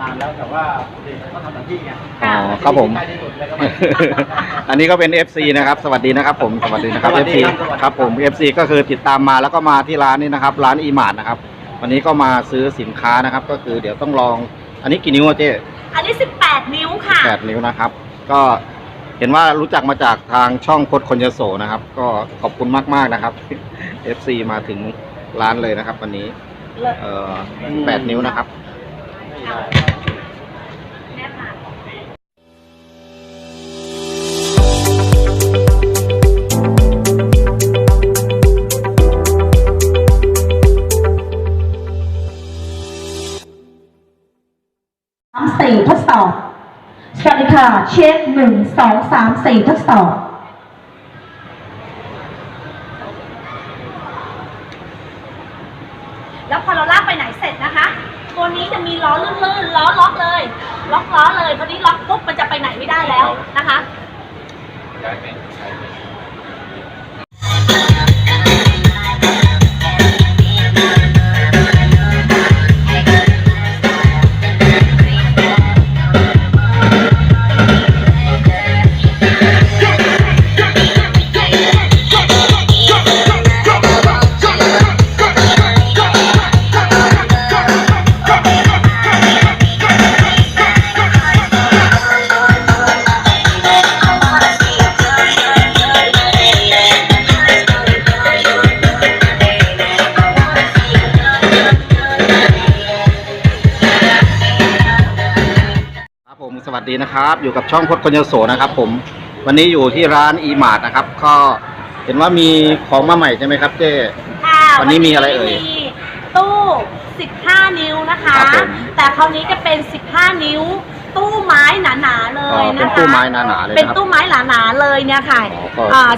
านแล้วแต่ว่าเด็กเขาทำหน้าที่ไงอ๋อครับผมอันนี้ก็เป็น FC นะครับสวัสดีนะครับผมสวัสดีนะครับ FC ครับผม FC ก็คือติดตามมาแล้วก็มาที่ร้านนี้นะครับร้านอีมาร์ทนะครับวันนี้ก็มาซื้อสินค้านะครับก็คือเดี๋ยวต้องลองอันนี้กี่นิ้วเจ๊อันนี้18 นิ้วค่ะ8 นิ้วนะครับก็เห็นว่ารู้จักมาจากทางช่องพจน์คนยโสนะครับก็ขอบคุณมากๆนะครับ FC มาถึงร้านเลยนะครับวันนี้8 นิ้วนะครับ4 ทดสอบสวัสดีค่ะเช็ค1 2 3 4 ทดสอบแล้วพอเราลากไปไหนเสร็จนะคะตัวนี้จะมีล้อลื่นๆล้อล็อกเลยล็อกล้อเลยพอนี้ล็อกปุ๊บมันจะไปไหนไม่ได้แล้วนะคะสวัสดีนะครับอยู่กับช่องพจน์คนยโสนะครับผมวันนี้อยู่ที่ร้านอีมาร์ทนะครับก็เห็นว่ามีของมาใหม่ใช่ไหมครับเจ๊วันนี้มีอะไรเอ่ยมีตู้15 นิ้วนะคะแต่คราวนี้จะเป็น15 นิ้วตู้ไม้หนาๆเลยนะคะเป็นตู้ไม้หนาๆเลยเป็นตู้ไม้หนาๆเลยเนี่ยค่ะ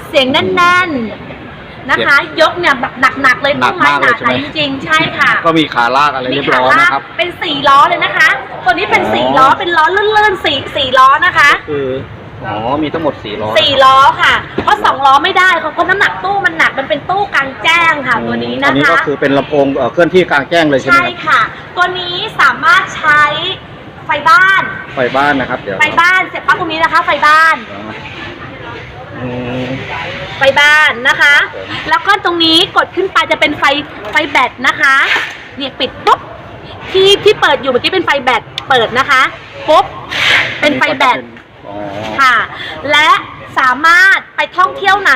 เสียงแน่นๆนะคะยกเนี่ยแบบหนักๆเลยตู้ไม้หนาๆจริงๆใช่ค่ะก็มีขาลากอะไรเรียบร้อยนะครับเป็น4 ล้อเลยนะคะตัวนี้เป็น4 ล้อเป็นล้อลื่นๆ4 ล้อนะคะคือมีทั้งหมด4 ล้อ4 ล้อค่ะเพราะ2 ล้อไม่ได้เพราะน้ำหนักตู้มันหนักมันเป็นตู้กลางแจ้งค่ะตัวนี้นะคะอันนี้ก็คือเป็นลำโพงเคลื่อนที่กลางแจ้งเลยใช่ไหมใช่ค่ะตัวนี้สามารถใช้ไฟบ้านนะครับเดี๋ยวไฟบ้านเสร็จปั๊บตรงนี้นะคะไฟบ้านนะคะ แล้วก็ตรงนี้กดขึ้นไปจะเป็นไฟแบตนะคะเนี่ยปิดปุ๊บที่เปิดอยู่เมื่อกี้เป็นไฟแบตเปิดนะคะปุ๊บเป็นไฟแบตค่ะและสามารถไปท่องเที่ยวไหน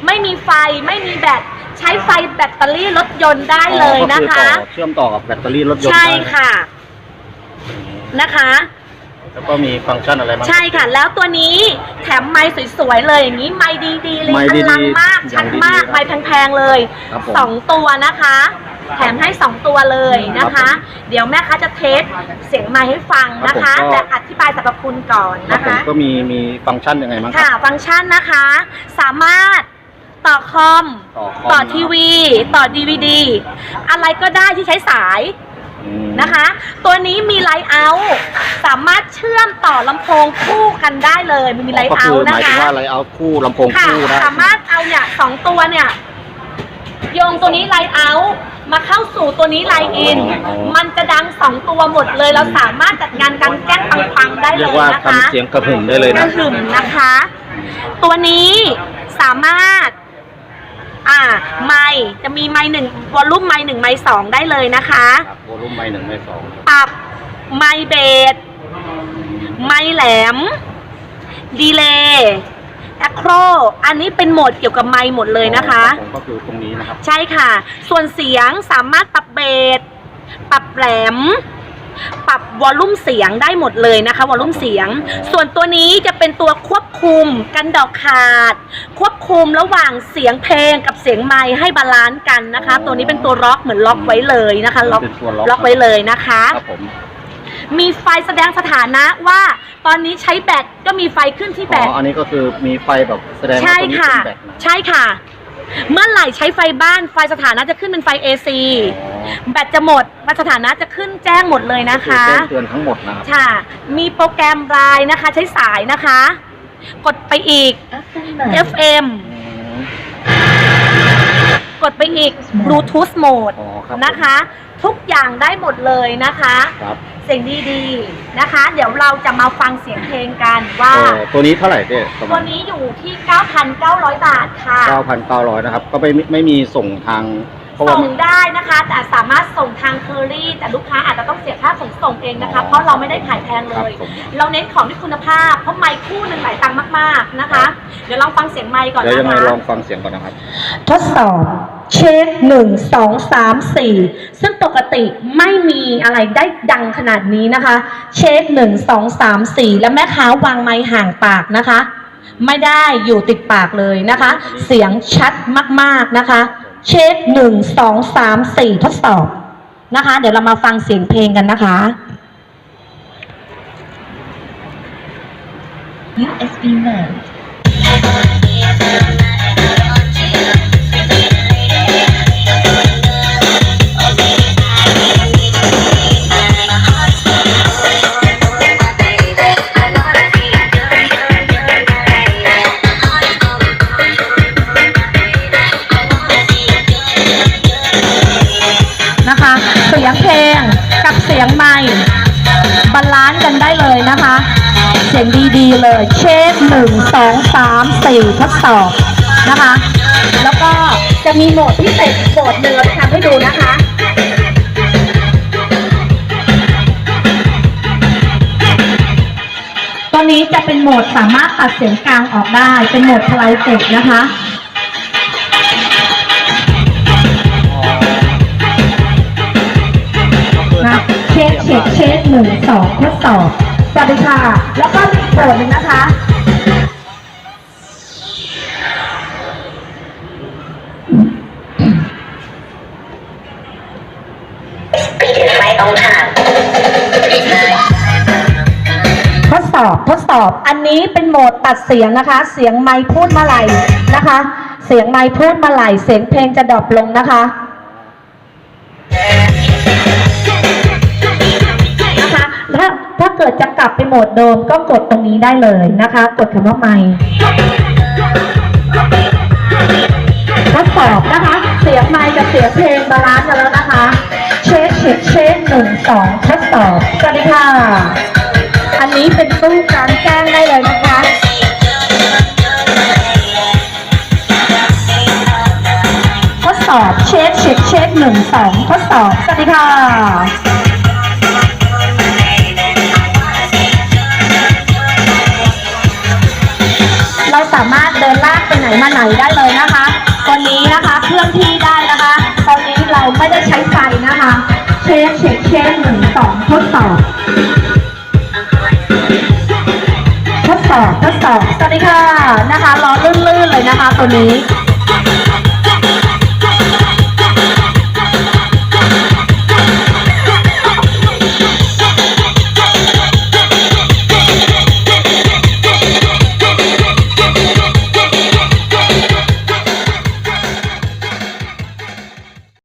ไม่มีไฟไม่มีแบตใช้ไฟแบตเตอรี่รถยนต์ได้เลยนะคะเชื่อมต่อกับแบตเตอรี่รถยนต์ใช่ค่ะนะคะแล้วก็มีฟังก์ชันอะไรบ้างใช่ค่ะแล้วตัวนี้แถมไมค์สวยๆเลยอย่างนี้ไมค์ดีๆเลยอลังมากชัดมากไมค์แพงๆเลย2 ตัวนะคะแถมให้2 ตัวเลยนะคะเดี๋ยวแม่ค้าจะเทสเสียงไมค์ให้ฟังนะคะแต่อธิบายสรรพคุณก่อนนะคะก็มีฟังก์ชันยังไงบ้างค่ะฟังก์ชันนะคะสามารถต่อคอมต่อทีวีต่อ DVD อะไรก็ได้ที่ใช้สายนะคะตัวนี้มีไลท์เอาท์สามารถเชื่อมต่อลำโพงคู่กันได้เลยมีไลท์เอาท์นะคะหมายถึงว่าไลท์เอาท์คู่ลำโพงคู่ได้สามารถเอาเนี่ย2 ตัวเนี่ยโยงตัวนี้ไลท์เอาท์มาเข้าสู่ตัวนี้ไลท์อินมันจะดัง2 ตัวหมดเลยเราสามารถจัดงานการแจ้งฟังได้เลยนะคะเสียงกระหึ่มได้เลยนะกระหึ่มนะคะตัวนี้สามารถไมค์จะมีไมค์1วอลลุ่มไมค์1ไมค์2ได้เลยนะคะวอลลุ่มไมค์1ไมค์2ปรับไมค์เบสไมค์แหลมดีเลย์แอคโครอันนี้เป็นโหมดเกี่ยวกับไมค์หมดเลยนะคะก็คือตรงนี้นะครับใช่ค่ะส่วนเสียงสามารถปรับเบสปรับแหลมปรับวอลลุ่มเสียงได้หมดเลยนะคะวอลลุ่มเสียงส่วนตัวนี้จะเป็นตัวควบคุมกันดอกขาดควบคุมระหว่างเสียงเพลงกับเสียงไมค์ให้บาลานซ์กันนะคะตัวนี้เป็นตัวล็อกเหมือนล็อกไว้เลยนะคะล็อกไว้เลยนะคะมีไฟแสดงสถานะว่าตอนนี้ใช้แบตก็มีไฟขึ้นที่แบตอันนี้ก็คือมีไฟแบบแสดงว่าตัวนี้เป็นแบตใช่ค่ะเมื่อไหร่ใช้ไฟบ้านไฟสถานะจะขึ้นเป็นไฟ AC แบตจะหมดสถานะจะขึ้นแจ้งหมดเลยนะคะแจ้งเตือนทั้งหมดนะครับค่ะมีโปรแกรมรายนะคะใช้สายนะคะกดไปอีก FM กดไปอีก Bluetooth Mode นะคะ ทุกอย่างได้หมดเลยนะคะ ครับ เสียงดีๆนะคะ เดี๋ยวเราจะมาฟังเสียงเพลงกันว่า ตัวนี้เท่าไหร่เจ๊ประ ตั มาว ณ นี้อยู่ที่ 9,900 บาทค่ะ 9,900นะครับก็ไม่มีส่งทางเพราะว่า ส่งได้นะคะแต่สามารถส่งทางเคอรี่แต่ลูกค้าอาจจะต้องเสียค่าขนส่งเองนะคะเพราะเราไม่ได้ขายแพงเลย เราเน้นของที่คุณภาพเพราะไมค์คู่หนึ่งหลายตังค์มากๆนะคะ เดี๋ยวลองฟังเสียงไมค์ก่อน เดี๋ยวยังไง นะคะ ลองฟังเสียงก่อนนะครับ ทดสอบเช็ค1 2 3 4ซึ่งปกติไม่มีอะไรได้ดังขนาดนี้นะคะ เช็ค1 2 3 4แล้วแม่ค้าวางไมค์ห่างปากนะคะ ไม่ได้อยู่ติดปากเลยนะคะ เสียงชัดมากๆนะคะเช็ค1 2 3 4ทดสอบนะคะ เดี๋ยวเรามาฟังเสียงเพลงกันนะคะ USB mode นะคะเสียงเพลงกับเสียงไมค์บาลานซ์กันได้เลยนะคะ เสียงดีๆเลยเช็ค1 2 3 4ทดสอบนะคะ แล้วก็จะมีโหมดพิเศษโหมดหนึ่งเราจะทำให้ดูนะคะ ตัวนี้จะเป็นโหมดสามารถตัดเสียงกลางออกได้เป็นโหมดทลายเต็ดนะคะเช็ค1 2ทดสอบสวัสดีค่ะแล้วก็อีกโหมดหนึ่งนะคะทดสอบอันนี้เป็นโหมดตัดเสียงนะคะเสียงไมค์พูดเมื่อไหร่นะคะเสียงไมค์พูดเมื่อไหร่เสียงเพลงจะดรอปลงนะคะถ้าเกิดจะกลับไปโหมดเดิมก็กดตรงนี้ได้เลยนะคะกดคำว่าไมค์ทดสอบนะคะเสียงไมค์กับเสียงเพลงบาลานซ์กันแล้วนะคะเช็ค1 2ทดสอบสวัสดีค่ะอันนี้เป็นตู้การแจ้งได้เลยนะคะทดสอบเช็ค1 2ทดสอบสวัสดีค่ะเราสามารถเดินลากไปไหนมาไหนได้เลยนะคะตัวนี้นะคะเคลื่อนที่ได้นะคะตอนนี้เราไม่ได้ใช้ไฟนะคะเช็ค1 2ทดสอบทดสอบสวัสดีค่ะนะคะล้อลื่นๆเลยนะคะตัวนี้